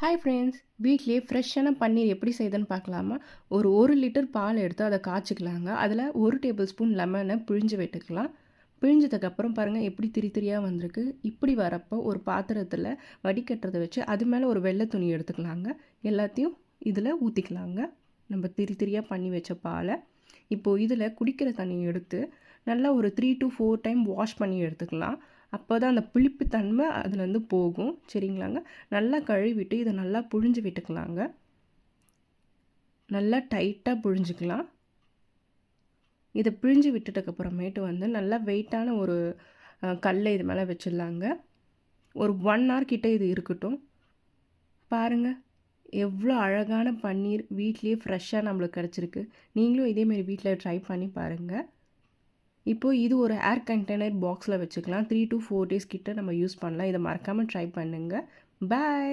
Hi friends, வீட்லேயே ஃப்ரெஷ்ஷான பன்னீர் எப்படி செய்யுதுன்னு பார்க்கலாமா? ஒரு லிட்டர் பால் எடுத்து அதை காய்ச்சிக்கலாங்க. அதில் 1 டேபிள் ஸ்பூன் லெமனை பிழிஞ்சு விட்டுக்கலாம். பிழிஞ்சதுக்கப்புறம் பாருங்கள் எப்படி திரி திரியாக வந்திருக்கு. இப்படி வரப்போ ஒரு பாத்திரத்தில் வடிகட்டுறதை வச்சு அது மேலே ஒரு வெள்ளை துணி எடுத்துக்கலாங்க. எல்லாத்தையும் இதில் ஊற்றிக்கலாங்க. நம்ம திரி திரியாக பண்ணி வச்ச பாலை இப்போது இதில் குடிக்கிற தண்ணியை எடுத்து நல்லா ஒரு 3 to 4 டைம் வாஷ் பண்ணி எடுத்துக்கலாம். அப்போ தான் அந்த புளிப்புத்தன்மை அதுலேருந்து போகும். சரிங்களாங்க. நல்லா கழுவிட்டு இதை நல்லா புழிஞ்சு விட்டுக்கலாங்க. நல்லா டைட்டாக புழிஞ்சிக்கலாம். இதை பிழிஞ்சு விட்டுட்டதுக்கப்புறமேட்டு நல்லா வெயிட்டான ஒரு கல்லை இது மேலே வச்சிடலாங்க. ஒரு 1 hour கிட்டே இது இருக்கட்டும். பாருங்கள் எவ்வளோ அழகான பன்னீர் வீட்லேயே ஃப்ரெஷ்ஷாக நம்மளுக்கு கிடச்சிருக்கு. நீங்களும் இதேமாரி வீட்டில் ட்ரை பண்ணி பாருங்கள். இப்போது இது ஒரு ஏர் கண்டெய்னர் பாக்ஸில் வச்சுக்கலாம். 3 to 4 days கிட்ட நம்ம யூஸ் பண்ணலாம். இதை மறக்காமல் ட்ரை பண்ணுங்கள். பாய்.